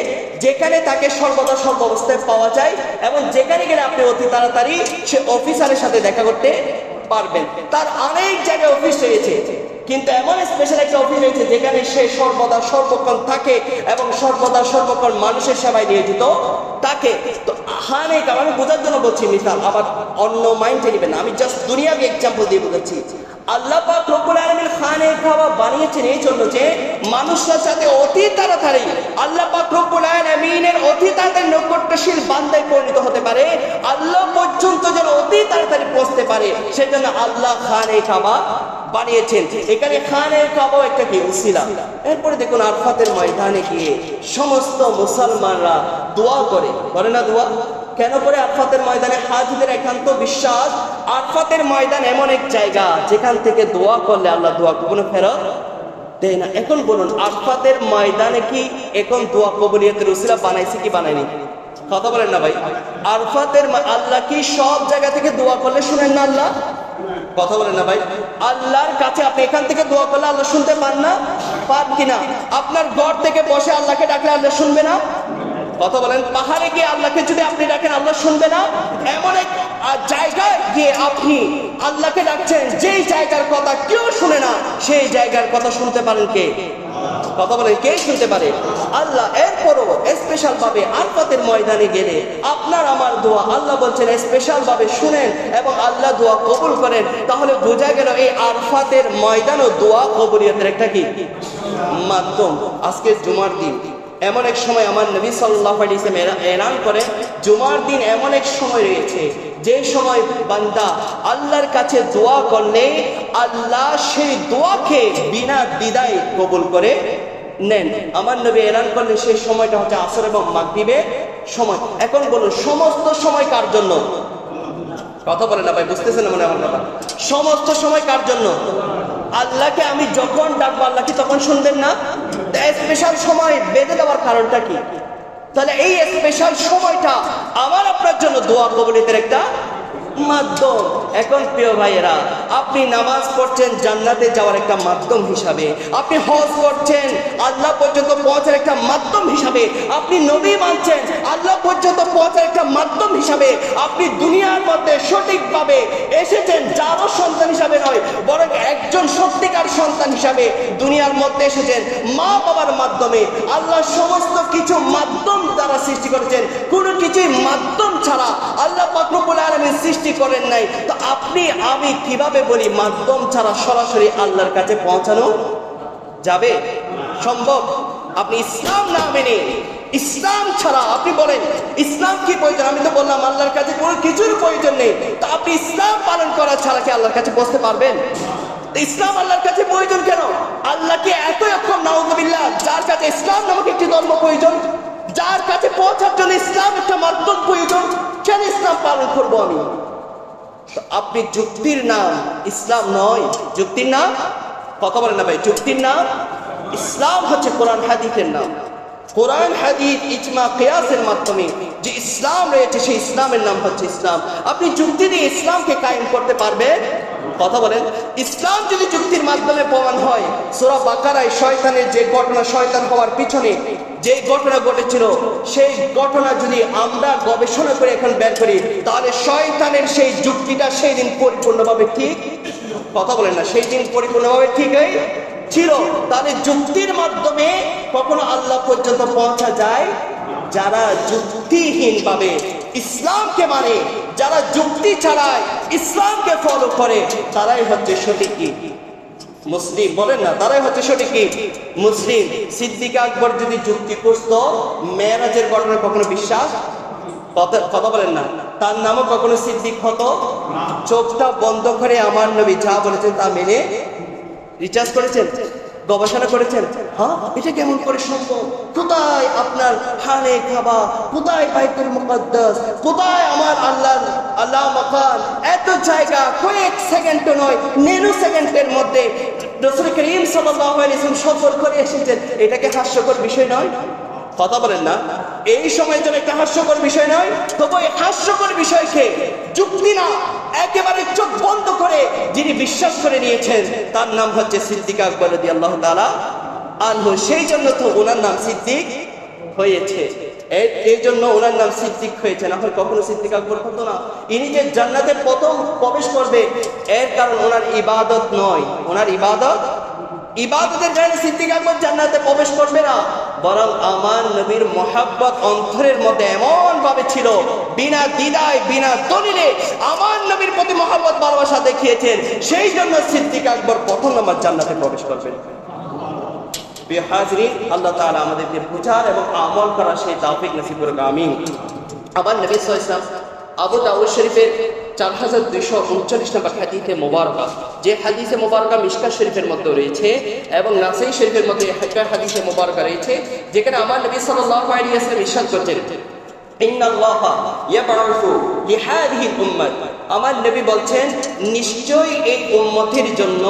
যেখানে তাকে সর্বদা সর্বাবস্থায় পাওয়া যায়, এবং যেখানে গেলে আপনি অতি তাড়াতাড়ি সে অফিসারের সাথে দেখা করতে পারবেন। তার অনেক জায়গায় অফিস রয়েছে, কিন্তু এমন স্পেশাল একটা অফিস রয়েছে যেখানে সে সর্বদা সর্বক্ষণ থাকে এবং সর্বদা সর্বক্ষণ মানুষের সেবায় নিয়োজিত থাকে। তো খানে কাবা, আমি বোঝার জন্য বলছি মিসাল, আবার অন্য মাইন্ডে নেবেন না, আমি জাস্ট দুনিয়াকে এক্সাম্পল দিয়ে বোঝাচ্ছি। আল্লাহ পাক রব্বুল আলামিন খানে কাবা বানিয়েছেন এই জন্য যে মানুষের সাথে অতি তাড়াতাড়ি আল্লাহ পাক রব্বুল আলামিনের অতি তাড়াতাড়ি নৈকট্যশীল বান্দায় পরিণত হতে পারে, আল্লাহ পর্যন্ত যেন অতি তাড়াতাড়ি পৌঁছতে পারে, সেজন্য আল্লাহ খানে কাবা বানিয়েছেন। এখানে খানে কাবা একটা কি উসিলা। এরপরে দেখুন, আরফাতের ময়দানে গিয়ে সমস্ত মুসলমানরা দোয়া করে না দোয়া? কেন করে? আরফাতের ময়দানে হাজিদের একান্ত বিশ্বাস, আরফাতের ময়দান এমন এক জায়গা যেখান থেকে দোয়া করলে আল্লাহ দোয়া কখনো ফেরত দেয় না। এখন বলুন, আরফাতের ময়দানে কি এখন দোয়া কবুলিয়তের উসিলা বানাইছে কি বানায়নি? কথা বলেন না ভাই। আরফাতের আল্লাহ কি সব জায়গা থেকে দোয়া করলে শুনেন না আল্লাহ? কথা বলেন না ভাই। আল্লাহর কাছে আপনি এখান থেকে দোয়া করলে আল্লাহ শুনতে পান না? পান কিনা? আপনার ঘর থেকে বসে আল্লাহকে ডাকলে আল্লাহ শুনবে না? কথা বলেন। পাহাড়ে গিয়ে আল্লাহকে যদি আপনি ডাকেন আল্লাহ শুনবে না? এমন এক জায়গায় গিয়ে আপনি আল্লাহকে ডাকছেন যেই জায়গার কথা কেউ শুনে না, সেই জায়গার কথা শুনতে পারেন কে? কথা বলেন, কে শুনতে পারে? আল্লাহ। এরপরও স্পেশাল ভাবে আরফাতের ময়দানে গেলে আপনার আমার দোয়া আল্লাহ বলছেন স্পেশাল ভাবে শুনেন এবং আল্লাহ দোয়া কবুল করেন। তাহলে বোঝা গেল এই আরফাতের ময়দান ও দোয়া কবুলিয়তের একটা কি মাধ্যম। আজকে জুমার দিন, এমন এক সময় আমার নবী সাল্লাল্লাহু আলাইহি ওয়াসাল্লাম এলান করেন, জুমার দিন এমন এক সময় রয়েছে যে সময় বান্দা আল্লাহর কাছে দোয়া করলে আল্লাহ সেই দোয়াকে বিনা দ্বিধায় কবুল করে নেন। আমার নবী এলান করলেন সেই সময়টা হচ্ছে আসর এবং মাগরিবের সময়। এখন বলুন, সমস্ত সময় কার জন্য? কথা বলে না ভাই, বুঝতেছেন না মনে আমার কথা? সমস্ত সময় কার জন্য? আল্লাহকে আমি যখন ডাকবো আল্লাহ কি তখন শুনবেন না? স্পেশাল সময় বেঁধে দেওয়ার কারণটা কি? তাহলে এই স্পেশাল সময়টা আমার আপনার জন্য দোয়া কবুলিয়তের একটা মাধ্যম। এখন প্রিয় ভাইয়েরা, আপনি নামাজ পড়ছেন জান্নাতে যাওয়ার একটা মাধ্যম হিসাবে, আপনি হজ করছেন আল্লাহ পর্যন্ত পৌঁছার একটা মাধ্যম হিসাবে, আপনি নবী মানছেন আল্লাহ পর্যন্ত পৌঁছার একটা মাধ্যম হিসাবে, আপনি দুনিয়ার মধ্যে সঠিকভাবে এসেছেন যারও সন্তান হিসাবে নয়, বরং একজন সত্যিকার সন্তান হিসাবে দুনিয়ার মধ্যে এসেছেন মা বাবার মাধ্যমে। আল্লাহ সমস্ত কিছু মাধ্যম দ্বারা সৃষ্টি করেছেন, কোনো কিছুই মাধ্যম ছাড়া আল্লাহ পাক রব্বুল আলামিন সৃষ্টি করেন নাই। তো আপনি আমি কিভাবে বলি মাধ্যম ছাড়া সরাসরি আল্লাহর কাছে পৌঁছানো যাবে? সম্ভব? আপনি ইসলাম না মেনে, ইসলাম ছাড়া আপনি বলেন ইসলাম কি প্রয়োজন? আমি তো বললাম আল্লাহর কাছে কোনো কিছুর প্রয়োজন নেই। তো আপনি ইসলাম পালন করা ছাড়া কি আল্লাহর কাছে পৌঁছতে পারবেন? ইসলাম আল্লাহর কাছে প্রয়োজন কেন? আল্লাহকে এত অক্ষম নাউযুবিল্লাহ, যার কাছে ইসলাম নামক একটি ধর্ম প্রয়োজন, যার কাছে পৌঁছার জন্য ইসলাম একটা মাধ্যম প্রয়োজন, কেন ইসলাম পালন করবো আমি? আপনি যুক্তির নাম ইসলাম নয়, যুক্তির নাম কথা বলেন না ভাই, যুক্তির নাম ইসলাম হচ্ছে কোরআন হাদিসের নাম। কোরআন হাদিস ইজমা কিয়াসের মাধ্যমে যে ইসলাম রয়েছে সেই ইসলামের নাম হচ্ছে ইসলাম। আপনি যুক্তি দিয়ে ইসলামকে কায়েম করতে পারবেন? কথা বলেন। ইসলাম যদি যুক্তির মাধ্যমে প্রমাণ হয়, সূরা বাকারায় শয়তানের যে ঘটনা, শয়তান হওয়ার পিছনে যে ঘটনা ঘটেছিল, সেই ঘটনা যদি আমরা গবেষণা করে এখন বের করি, তাহলে শয়তানের সেই যুক্তিটা সেই দিন পরিপূর্ণভাবে ঠিক, কথা বলেন না, সেই দিন পরিপূর্ণভাবে ঠিকই ছিল। তাহলে যুক্তির মাধ্যমে কখনো আল্লাহ পর্যন্ত পৌঁছা যায়? যারা যুক্তিহীন ভাবে ইসলামকে মানে, যারা যুক্তি ছাড়ায় ইসলামকে ফলো করে, তারাই হচ্ছে সঠিক মুসলিম। বলেন না, তারাই হচ্ছে সঠিক মুসলিম। সিদ্দিক আকবর যদি যুক্তি করত, মেরাজের ঘটনা কখনো বিশ্বাস, কথা বলেন না, তার নামও কখনো সিদ্দিক হতো? চোখটা বন্ধ করে আমার নবী যা বলেছেন তা মেনে রিচার্জ করেছেন, গবেষণা করেছেন। হ্যাঁ, এটা কেমন করে সম্ভব? কোথায় আপনার খানে কাবা, কোথায় বাইতুল মুকাদ্দাস, কোথায় আমার আল্লাহ মাকান? এত জায়গা কয়েক সেকেন্ডও নয়, ন্যানো সেকেন্ডের মধ্যে রাসূল করিম সাল্লাল্লাহু আলাইহি ওয়াসাল্লাম সফর করে এসেছেন। এটাকে হাস্যকর বিষয় নয়? কথা বলেন না, এই সময়ের জন্য একটা হাস্যকর বিষয় নয়? তবু এই হাস্যকর বিষয়কে যুক্তি না, একেবারে চোখ বন্ধ করে যিনি বিশ্বাস করে নিয়েছেন, তার নাম হচ্ছে সিদ্দিক আকবর রাদিয়াল্লাহু তাআলা আনহু। সেই জন্য তো ওনার নাম সিদ্দিক হয়েছে, এই জন্য ওনার নাম সিদ্দিক হয়েছে, না হয় কখনো সিদ্দিক আকবর হতো না। ইনি যে জান্নাতে প্রথম প্রবেশ করবে, এর কারণ ওনার ইবাদত নয়, ওনার ইবাদতের কারণে সিদ্দিক আকবর জান্নাতে প্রবেশ করবে না, বরং আমার নবীর মহাব্বত অন্তরের মধ্যে এমন ভাবে ছিল, বিনা দ্বিধায় বিনা দলিলে আমার নবীর প্রতি মহাব্বত ভালোবাসা দেখিয়েছেন। সেই জন্য সিদ্দিক আকবর প্রথম নম্বর জান্নাতে প্রবেশ করবেন। প্রিয় হাজরিন, আল্লাহ তাআলা আমাদেরকে বুঝার এবং আমল করার সেই তৌফিক নসিব করুক, আমিন। আমার নবী সাল্লাল্লাহু আলাইহি ওয়াসাল্লাম আবু দাউদ শরীফের 4239 নম্বর হাদিসে মুবারকা, যে হাদিসে মুবারকা মিশকাত শরীফের মধ্যে রয়েছে এবং নাসাই শরীফের মধ্যে একটা হাদিসে মুবারকা রয়েছে, যেখানে আমার নবী সাল্লাল্লাহু আলাইহি ওয়াসাল্লাম ইরশাদ করছেন, ইন্নাল্লাহা ইয়াবআসু লিহাদিহিল উম্মাত। আমার নবী বলছেন, নিশ্চয়ই এই উম্মতের জন্য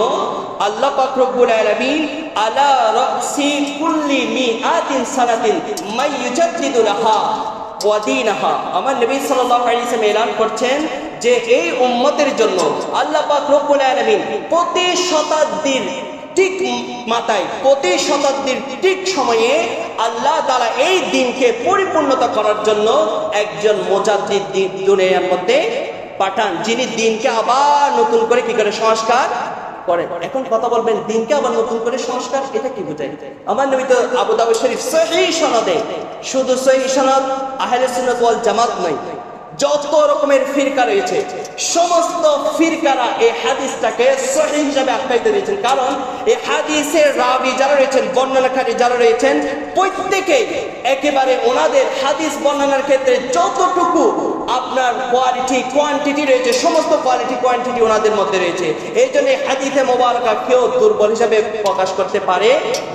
আল্লাহ পাক রব্বুল আলামিন আলা রাসি কুল্লি মিআতিন সানাতিন মাই ইউজাদ্দিদু লাহা ওয়া দীনাহা। আমার নবী সাল্লাল্লাহু আলাইহি ওয়াসাল্লাম এলান করছেন যে এই উম্মতের জন্য আল্লাহ পাক রব্বুল আলামিন প্রতি শতাব্দীর ঠিক মাথায়, প্রতি শতাব্দীর ঠিক সময়ে আল্লাহ তাআলা এই দিনকে পরিপূর্ণতা করার জন্য একজন মুজাদ্দিদ দুনিয়ার মধ্যে পাঠান, যিনি দিনকে আবার নতুন করে কি করে সংস্কার করেন। এখন কথা বলবেন, দিনকে আবার নতুন করে সংস্কার, এটা কি বোঝায়? আমার নবী তো আবু দাউদ শরীফ সহিহ সনদে, শুধু সহিহ সনদ আহলে সুন্নাত ওয়াল জামাত নয়, যত রকমের ফিরকা রয়েছে সমস্ত ফিরকারা এই হাদিসটাকে সহিহ হিসাবে আখ্যায়িত দিয়েছেন। কারণ এই হাদিসের রাবি যারা রয়েছেন, বর্ণনাকারী যারা রয়েছেন, প্রত্যেকেই একেবারে ওনাদের হাদিস বর্ণনার ক্ষেত্রে যতটুকু আপনার কোয়ালিটি কোয়ান্টিটি রয়েছে, সমস্ত কোয়ালিটি কোয়ান্টিটি ওনাদের মধ্যে রয়েছে। এই জন্য হাদিসে মুবারকা কেউ দুর্বল হিসাবে প্রকাশ করতে পারে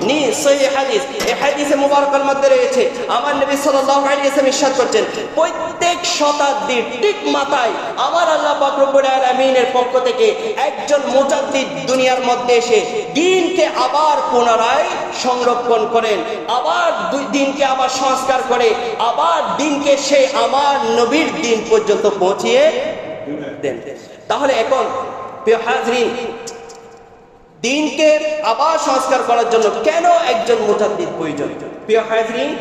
নি। সহিহ হাদিস, এই হাদিসে মুবারকার মধ্যে রয়েছে আমার নবী সাল্লাল্লাহু আলাইহি ওয়াসাল্লাম ইরশাদ করছেন, প্রত্যেক শতাব্দীর ঠিক মাথায় আমার আল্লাহ পাক রব্বুল আলামিনের পক্ষ থেকে একজন মুজাদ্দিদ দুনিয়ার মধ্যে এসে দিনকে আবার পুনরায় সংরক্ষণ করেন, আবার দিনকে আবার সংস্কার করে, আবার দিনকে সে আমার নবীর দিন পর্যন্ত পৌঁছিয়ে দেন। তাহলে এখন প্রিয় হাজরিন, দিনকে আবার সংস্কার করার জন্য কেন একজন মুজাদ্দিদ প্রয়োজন? প্রিয় হাজরিন,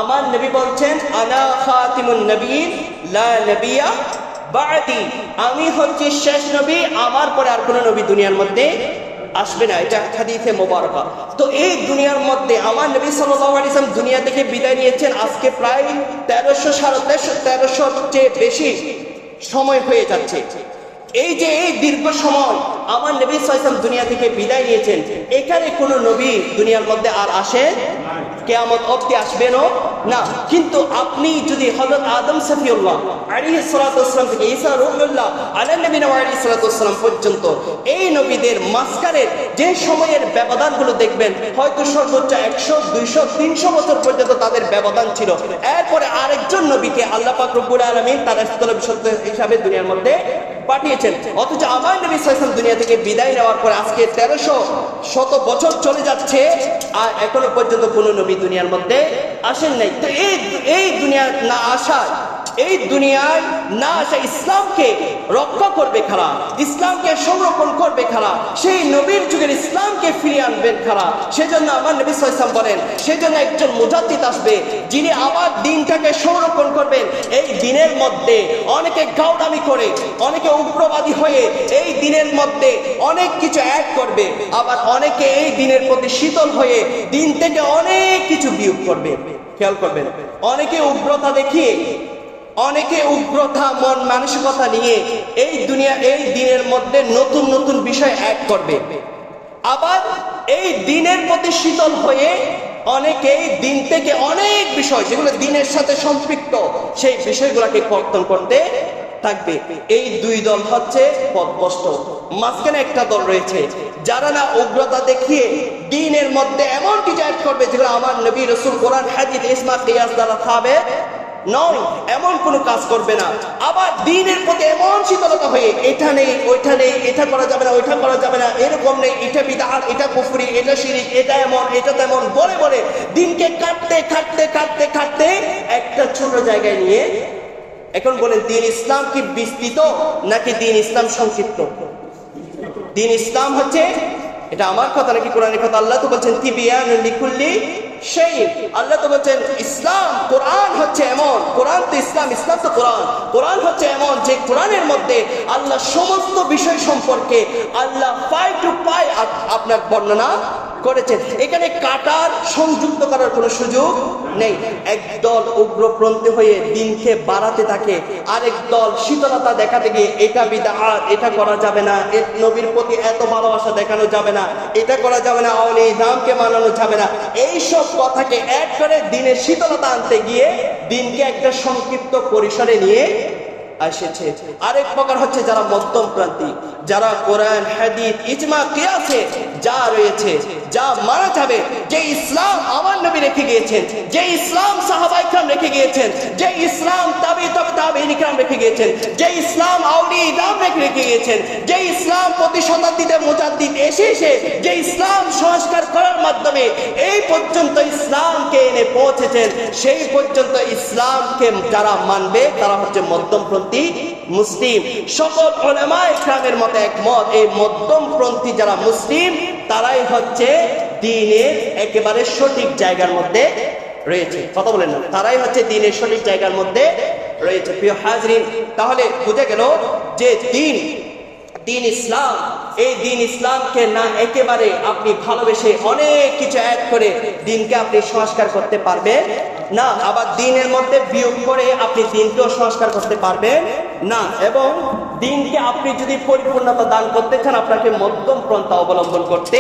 আমার নবী বলছেন আনা খাতিমুন নবীন লা নবিয়্যা বা'দি, আমি হচ্ছি শেষ নবী, আমার পরে আর কোনো নবী দুনিয়ার মধ্যে আসবে না। এটা হাদিসে মোবারকা। তো এই দুনিয়ার মধ্যে আমার নবী সাল্লাল্লাহু আলাইহি ওয়াসাল্লাম দুনিয়া থেকে বিদায় নিয়েছেন আজকে প্রায় 1300 চেয়ে বেশি সময় হয়ে যাচ্ছে। এই যে এই দীর্ঘ সময় আমার নবী সাল্লাল্লাহু আলাইহি ওয়াসাল্লাম দুনিয়া থেকে বিদায় নিয়েছেন, এখানে কোনো নবী দুনিয়ার মধ্যে আর আসে কিয়ামত অবধি আসবেনও না। কিন্তু আপনি যদি হযরত আদম সফিউল্লাহ আলাইহিস সালাতু ওয়াসসালাম থেকে ঈসা রূহুল্লাহ আলাইহিস নবী আলাইহিস সালাতু ওয়াসসালাম পর্যন্ত এই নবীদের মাঝখানের যে সময়ের ব্যবধানগুলো দেখবেন, হয়তো সর্বোচ্চ 100, 200, 300 বছর পর্যন্ত তাদের ব্যবধান ছিল। এরপরে আরেকজন নবীকে আল্লাহ পাক রব্বুল আলামিন তার স্থলে বিশুদ্ধ হিসাবে দুনিয়ার মধ্যে পাঠিয়েছেন। অথচ আমার নবী সাল্লাল্লাহু আলাইহি ওয়াসাল্লাম দুনিয়া থেকে বিদায় নেওয়ার পর আজকে 1300 বছর চলে যাচ্ছে, আর এখনো পর্যন্ত কোনো নবী দুনিয়ার মধ্যে আসেন নাই। তো এই দুনিয়া না আসা, এই দুনিয়ায় না আসা ইসলামকে রক্ষা করবে খারা, ইসলামকে সংরক্ষণ করবে খারা, সেই নবীর যুগের ইসলামকে ফিরিয়ে আনবেন খারা। সেজন্য আমার নবী সাল্লাল্লাহু আলাইহি ওয়াসাল্লাম বলেন, সেজন্য একজন মুজাদ্দিদ আসবে যিনি আবার দিনটাকে সংরক্ষণ করবেন। এই দিনের মধ্যে অনেকে গাউদামি করে, অনেকে উগ্রবাদী হয়ে এই দিনের মধ্যে অনেক কিছু অ্যাড করবে, আবার অনেকে এই দিনের প্রতি শীতল হয়ে দিন থেকে অনেক কিছু বিয়োগ করবে। খেয়াল করবেন, অনেকে উগ্রতা দেখিয়ে, অনেকে উগ্রতা মন মানসিকতা নিয়ে এই দিনের মধ্যে নতুন নতুন বিষয় অ্যাড করবে। আবার এই দিনের প্রতি শীতল হয়ে অনেকেই দিন থেকে অনেক বিষয় যেগুলো দিনের সাথে সম্পৃক্ত সেই বিষয়গুলোকে কর্তন করতে থাকবে। এই দুই দল হচ্ছে পথভ্রষ্ট। মাঝখানে একটা দল রয়েছে যারা না উগ্রতা দেখিয়ে দিনের মধ্যে এমন কিছু অ্যাড করবে যেগুলো আমার নবী রাসূল কোরআন হাদিস ইজমা কিয়াস দ্বারা সাবেত নয়, এমন কোনো কাজ করবে না। আবার দিনের প্রতি এমন শীতলতা হয়ে এটা নেই, ওইটা নেই, এটা করা যাবে না, ওইটা করা যাবে না, এরকম নেই, এটা বিদআত, এটা কুফরি, এটা শিরিক, এটা এমন, এটা তেমন বলে বলে দিনকে কাটতে কাটতে কাটতে কাটতে একটা ছোট জায়গায় নিয়ে এখন বলেন দিন ইসলাম কি বিস্তৃত নাকি দিন ইসলাম সংক্ষিপ্ত? দিন ইসলাম হচ্ছে, এটা আমার কথা নাকি কোরআনের কথা? আল্লাহ তো বলছেন তিবিয়ানুল লিকুল্লি সেই, আল্লাহ তো বলছেন ইসলাম, কোরআন হচ্ছে এমন, কোরআন তো ইসলাম, ইসলাম তো কোরআন, কোরআন হচ্ছে এমন যে কোরআনের মধ্যে আল্লাহ সমস্ত বিষয় সম্পর্কে আল্লাহ পাই টু পাই আপনার বর্ণনা করেছেন। এখানে কাটার সংযুক্ত করার কোনো সুযোগ নেই। একদল উগ্রপন্থী হয়ে দিনকে বাড়াতে থাকে, আরেক দল শীতলতা দেখাতে গিয়ে এটা বিদআত, এটা করা যাবে না, নবীর প্রতি এত ভালোবাসা দেখানো যাবে না, এটা করা যাবে না, আউলিয়া ইসলামকে মানানো যাবে না, এইসব কথাকে অ্যাড করে দিনের শীতলতা আনতে গিয়ে দিনকে একটা সংক্ষিপ্ত পরিসরে নিয়ে এসেছে। আরেক প্রকার হচ্ছে যারা মধ্যমপন্থী, যারা কোরআন হাদিস ইজমা কিয়াসে যা রয়েছে, যা মানা যাবে, যে ইসলাম আমার নবী রেখে গিয়েছেন, যে ইসলাম সাহাবায়ে কেরাম রেখে গিয়েছেন, যে ইসলাম তাবেঈন কেরাম রেখে গিয়েছেন, যে ইসলাম আউলিয়া ইসলাম রেখে গিয়েছেন, যে ইসলাম প্রতি শতাব্দীতে মুজাদ্দিদ এসে যে ইসলাম সংস্কার করার মাধ্যমে এই পর্যন্ত ইসলামকে এনে পৌঁছেছেন, সেই পর্যন্ত ইসলামকে যারা মানবে তারা হচ্ছে মধ্যমপন্থী মুসলিম। সকল উলামায়ে কেরামের মতে একমত, এই মধ্যমপন্থী যারা মুসলিম তারাই হচ্ছে দ্বীনের একেবারে সঠিক জায়গার মধ্যে রয়েছে। কথা বলেন না, তারাই হচ্ছে দ্বীনের সঠিক জায়গার মধ্যে রয়েছে। প্রিয় হাজরিন, তাহলে বুঝে গেল যে দিন ইসলাম, এই দিন ইসলামকে না একেবারে আপনি ভালোবেসে অনেক কিছু অ্যাড করে দিনকে আপনি সংস্কার করতে পারবেন না, আবার দিনের মধ্যে বিয়োগ করে আপনি দিনকেও সংস্কার করতে পারবেন না। এবং দিনকে আপনি যদি পরিপূর্ণতা দান করতে চান আপনাকে মধ্যম পন্থা অবলম্বন করতে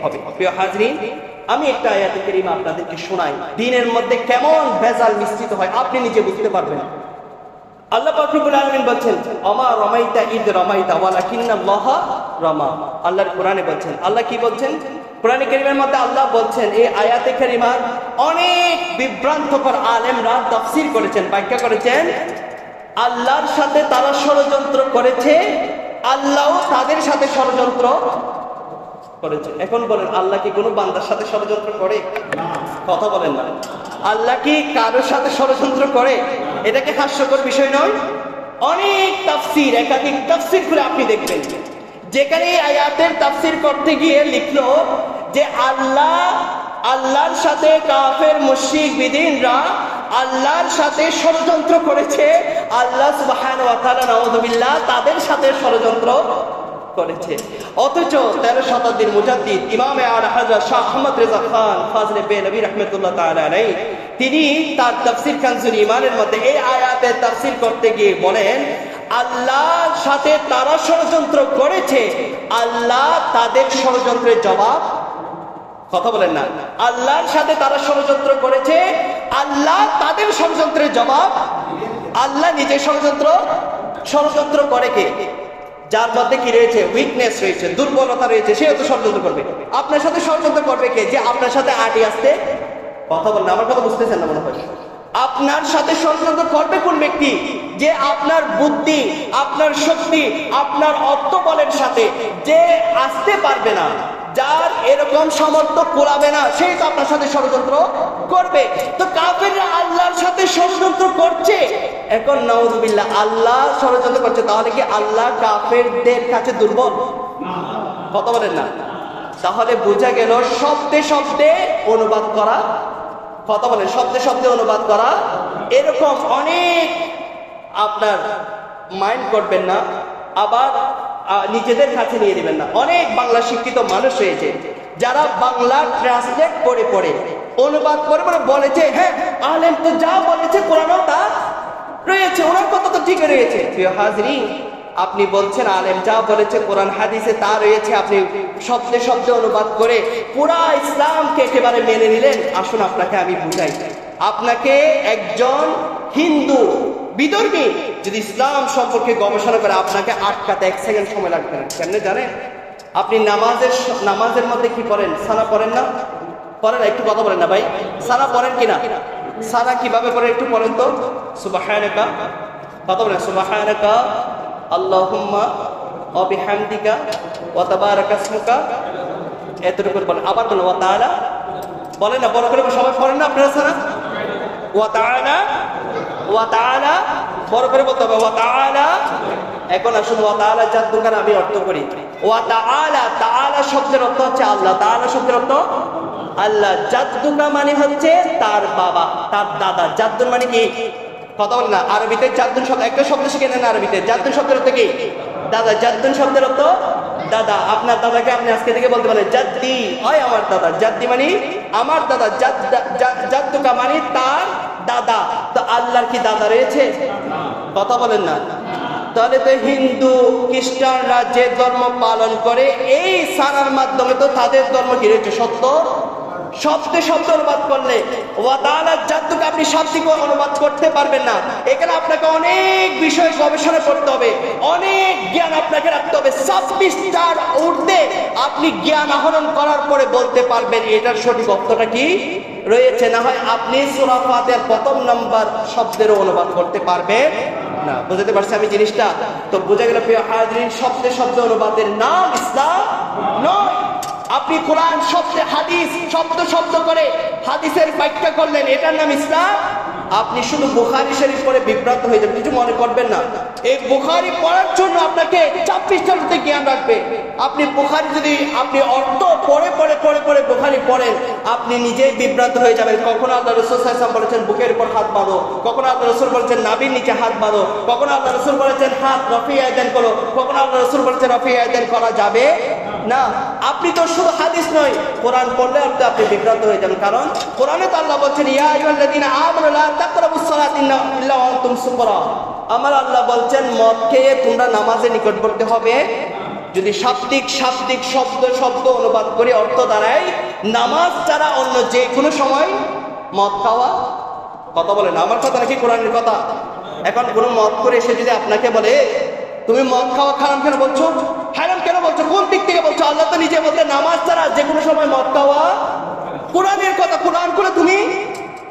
হবে। প্রিয় হাজরিন, আমি একটা আয়াতে কারিমা আপনাদেরকে শোনাই, দিনের মধ্যে কেমন ভেজাল মিশ্রিত হয় আপনি নিজে বুঝতে পারবেন। আল্লাহ পাক রব্বুল আলামিন বলছেন আমা রামাইতা ইদ রামাইতা ওয়ালাকিন্নাল্লাহ রামা। আল্লাহর কোরআনে বলছেন, আল্লাহ কি বলছেন কোরআনে কারীমের মধ্যে? আল্লাহ বলছেন, এই আয়াতে কারিমার অনেক বিভ্রান্তকর আলেমরা তাফসীর করেছেন, ব্যাখ্যা করেছেন, আল্লাহর সাথে তারা ষড়যন্ত্র করেছে, আল্লাহও তাদের সাথে ষড়যন্ত্র করেছে। এখন বলেন, আল্লাহ কি কোনো বান্দার সাথে ষড়যন্ত্র করে? কথা বলেন না। আল্লাহ কি কারোর সাথে ষড়যন্ত্র করে? এটা কি হাস্যকর বিষয় নয়? অনেক তাফসীর, একাধিক তাফসীর করে আপনি দেখবেন, যেখানে এই আয়াতের তাফসীর করতে গিয়ে লিখলো যে আল্লাহর সাথে কাফের মুশরিক বিদিনরা আল্লাহর সাথে ষড়যন্ত্র করেছে, আল্লাহ সুবহানাহু ওয়া তাআলা নাউযুবিল্লাহ তাদের সাথে ষড়যন্ত্র করেছে। অথচ 13 শতাব্দীর মুজাদ্দিদ ইমামে আলা হযরত শাহ আহমদ রেজা খান ফাজলে বেনবী রাহমাতুল্লাহ তাআলা আলাইহি তিনি তার তাফসীর কানজুল ঈমানের মধ্যে এই আয়াতের তাফসীর করতে গিয়ে বলেন, আল্লাহর সাথে তারা ষড়যন্ত্র করেছে, আল্লাহ তাদের ষড়যন্ত্রের জবাব, কথা বলেন না, আল্লাহর সাথে তারা ষড়যন্ত্র করেছে, আল্লাহ তাদের ষড়যন্ত্রের জবাব, আল্লাহ নিজে ষড়যন্ত্র করে কে? যার মধ্যে কি রয়েছে? উইকনেস রয়েছে, দুর্বলতা রয়েছে, সে তো ষড়যন্ত্র করবে। আপনার সাথে ষড়যন্ত্র করবে কে? যে আপনার সাথে আটি আসতে, কথা বলেন, আমার কথা বুঝতেছেন না মনে হয়। আপনার সাথে ষড়যন্ত্র করবে কোন ব্যক্তি? যে আপনার বুদ্ধি, আপনার শক্তি, আপনার অর্থবলের সাথে যে আসতে পারবে না, যার এরকম সামর্থ্য কোলাবে না, সেই তো আপনার সাথে ষড়যন্ত্র করবে। তো কাফেররা আল্লাহর সাথে ষড়যন্ত্র করছে, এখন নাউযুবিল্লাহ আল্লাহ ষড়যন্ত্র করছে, তাহলে কি আল্লাহ কাফেরদের কাছে দুর্বল? কথা বলেন না। তাহলে বোঝা গেল শব্দে শব্দে অনুবাদ করা, কথা বলেন, শব্দে শব্দে অনুবাদ করা, এরকম অনেক আপনার মাইন্ড করবেন না, আবার নিজেদের কাছে নিয়ে নেবেন না। অনেক বাংলা শিক্ষিত মানুষ রয়েছে যারা বাংলা ট্রান্সলেট করে পড়ে অনুবাদ করে বলেছে, হ্যাঁ আলেম তো যা বলেছে কোরআনেও তা রয়েছে, ওনার কথা তো ঠিক রয়েছে। প্রিয় হাজরিন, আপনি বলছেন আলেম যা বলেছে কোরআন হাদিসে তা রয়েছে, আপনি শব্দে শব্দে অনুবাদ করে পুরা ইসলামকে একেবারে মেনে নিলেন। আসুন আপনাকে আমি বুঝাই। আপনাকে একজন হিন্দু বিধর্মী যদি ইসলাম সম্পর্কে গবেষণা করে, আপনাকে আটকাতে 1 সেকেন্ড সময় লাগবে না। কেন জানেন? আপনি নামাজের মধ্যে কি পড়েন? সানা পড়েন না? পড়েন? একটু কথা বলেন না ভাই, সানা পড়েন কিনা? সানা কিভাবে পড়েন একটু পড়েন তো। সুবহানাকা, কথা বলেন, সুবহানাকা আল্লাহুম্মা ওয়া বিহামদিকা ওয়া তাবারাকা ইসমুকা, এতটুকু বলেন। আবার বলেন ওয়া তাআলা, বলেন না, বড় করে সবাই পড়েন না আপনারা সানা? ওয়া তাআলা, ওয়া তাআলা, বড় করে বলতে হবে ওয়া তাআলা। এখন আসুন ওয়া তাআলা জাদ্দুকার আমি অর্থ করি। ওয়া তাআলা, তাআলা শব্দের অর্থ হচ্ছে আল্লাহ, তাআলা শব্দের অর্থ আল্লাহ। জাদ্দুকা মানে হচ্ছে তার বাবা, তার দাদা। জাদ্দুন মানে কি? কথা বলেন না। আরবিতে জাদ্দুন শব্দ, একটা শব্দ শিখে নেন আরবিতে। জাদ্দুন শব্দের অর্থ কি? দাদা। জাদ্দুন শব্দের অর্থ দাদা। আপনার দাদাকে আপনি আজকে থেকে বলতে পারেন জাদ্দি, হয় আমার দাদা। জাদ্দি মানে আমার দাদা, জাদ্দুকা মানে তার দাদা। তো আল্লাহর কি দাদা রয়েছে? কথা বলেন না। তাহলে তো হিন্দু খ্রিস্টানরা যে ধর্ম পালন করে, এই সানার মাধ্যমে তো তাদের ধর্ম কি রয়েছে? সত্য। শব্দে শব্দ অনুবাদ করলে ওয়া তাআলা জাদ্দুকে আপনি শাব্দিক অনুবাদ করতে পারবেন না। এখানে আপনাকে অনেক বিষয় গবেষণা করতে হবে, অনেক জ্ঞান আপনাকে রাখতে হবে। 26টার ঊর্ধ্বে আপনি জ্ঞান আহরণ করার পরে বলতে পারবেন এটার সঠিক অর্থটা কি রয়েছে। না হয় আপনি সূরা ফাতিহার প্রথম নাম্বার শব্দেরও অনুবাদ করতে পারবেন না। বুঝতে পারছি আমি জিনিসটা? তো বুঝে গেল প্রিয় হাজরিন, শব্দে শব্দ অনুবাদের নাম ইসলাম নয়। আপনি কোরআন শব্দে, হাদিস শব্দ শব্দ করে হাদিসের ব্যাখ্যা করলেন, এটার নাম ইসলাম। আপনি শুধু বুখারী শরীফ পড়ে বিভ্রান্ত হয়ে যাবেন, কিছু মনে করবেন না। এই বুখারী পড়ার জন্য আপনাকে 26টার মধ্যে জ্ঞান রাখবে। আপনি বুখারী যদি আপনি অর্থ পড়ে পড়ে পড়ে পড়ে বুখারী পড়েন, আপনি নিজেই বিভ্রান্ত হয়ে যাবেন। কখনো আল্লাহ রাসূল সাল্লাল্লাহু আলাইহি ওয়াসাল্লাম বলেছেন বুকের উপর হাত বাঁধো, কখনো আল্লাহ রাসূল বলেছেন নাভির নিচে হাত বাঁধো, কখনো আল্লাহ রাসূল বলেছেন হাত রফিয়া আয়দান করো, কখনো আল্লাহ রাসূল বলেছেন রফিয়া আয়দান করা যাবে না। আপনি তো শুধু হাদিস নয়, কোরআন পড়লে আপনি বিভ্রান্ত হয়ে যাবেন। কারণ কোরআনে তো আল্লাহ বলছেন ইয়া আইয়ুহাল্লাযীনা আমানু লা তাকরাবুস সালাতা ইল্লা ওয়া আনতুম সুকরা। আমার আল্লাহ বলছেন মদ খেয়ে তোমরা নামাজে নিকটবর্তী হবে। যদি শাব্দিক শব্দ অনুবাদ করে অর্থ দাঁড়ায় নামাজ ছাড়া অন্য যে কোনো সময় মদ খাওয়া। কথা বলেন, আমার কথা নাকি কোরআনের কথা? এখন কোনো মদ করে এসে যদি আপনাকে বলে তুমি মদ খাওয়া হারাম কেন বলছো, হারাম কেন বলছো, কোন দিক থেকে বলছো? আল্লাহ তো নিজে বলতে নামাজ ছাড়া যে কোনো সময় মদ খাওয়া। কোরআনের কথা, কোরআন করে তুমি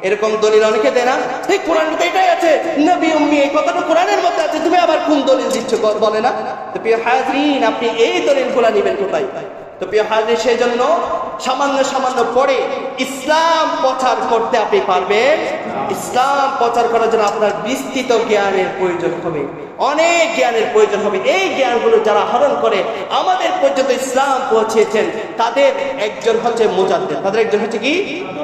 এরকম দলিল অনেকে দেয় না, এই কোরআনে তো এটাই আছে, নবী উম্মি এই কথাটা কোরআনের মধ্যে আছে, তুমি আবার কোন দলিল দিচ্ছ বলে না? তো প্রিয় হাজরিন, আপনি এই দলিলগুলো নেবেন কোথায়? তো প্রিয় হাজরিন, সেই জন্য সামান্য পড়ে ইসলাম প্রচার করতে আপনি পারবেন ইসলাম প্রচার করার জন্য আপনার বিস্তৃত জ্ঞানের প্রয়োজন হবে, অনেক জ্ঞানের প্রয়োজন হবে। এই জ্ঞানগুলো যারা হরণ করে আমাদের পর্যন্ত ইসলাম পৌঁছেছেন, তাদের একজন হচ্ছে মুজাদ্দেদ। তাদের একজন হচ্ছে কি?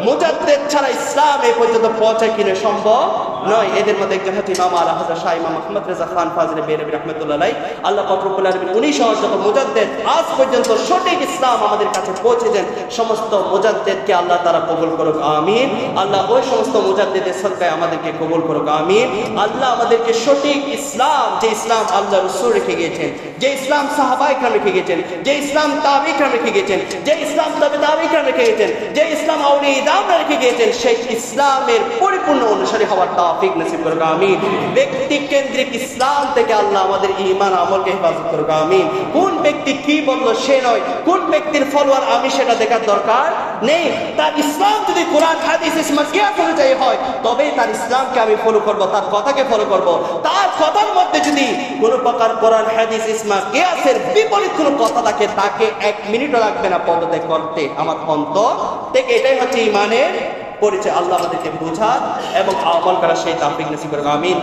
মুজাদ্দেদ ছাড়া ইসলাম এই পর্যন্ত পৌঁছায় কিনা সম্ভব নয়। এদের মধ্যে একজন হচ্ছে ইমাম আলা হযরত শাহ ইমাম আহমদ রেজা খান ফাজিল বেরলভী রাহমাতুল্লাহ আলাইহি। আল্লাহ পাক রব্বুল আলামিন উনি সহ যত মুজাদ্দেদ আজ পর্যন্ত সঠিক ইসলাম আমাদের কাছে পৌঁছেছেন, সমস্ত মুজাদ্দেদকে আল্লাহ তাআলা কবুল করুক, আমিন। আল্লাহ ওই সমস্ত মুজাদ্দেদের সদকায় আমাদেরকে কবুল করুক, আমিন। আল্লাহ আমাদেরকে সঠিক ইসলাম, যে ইসলাম আল্লাহ রাসূল রেখে গিয়েছেন, যে ইসলাম সাহাবায়ে কেরাম রেখে গিয়েছেন, যে ইসলাম তাবিঈ কেরাম রেখে গিয়েছেন, যে ইসলাম তাবিঈ কেরাম রেখে গিয়েছেন, যে ইসলাম আউলিয়া ইদাম রেখে গিয়েছেন, সেই ইসলামের পরিপূর্ণ অনুসারী হওয়ার তৌফিক নসিব করুক, আমিন। ব্যক্তি কেন্দ্রিক ইসলাম থেকে আল্লাহ আমাদের ঈমান আমলকে হেফাজত করুক, আমিন। কোন ব্যক্তি কি বললো সে নয়, কোন ব্যক্তির ফলোয়ার আমি সেটা দেখার দরকার নেই। তার ইসলাম যদি কোরআন হাদিস ইসমা কিয়াস অনুযায়ী হয়, তবেই তার ইসলামকে আমি ফলো করব, তার কথাকে ফলো করব। তার কথার মধ্যে যদি কোনো প্রকার কোরআন হাদিস ইসমা কিয়াসের বিপরীত কোনো কথা থাকে, তাকে 1 মিনিটও লাগবে না পদত্যাগ করতে আমার অন্তর থেকে। এটাই হচ্ছে ঈমানের পরিচয়। আল্লাহ আমাদেরকে বোঝা এবং আমল করা সেই তৌফিক নসিব করুক, আমিন।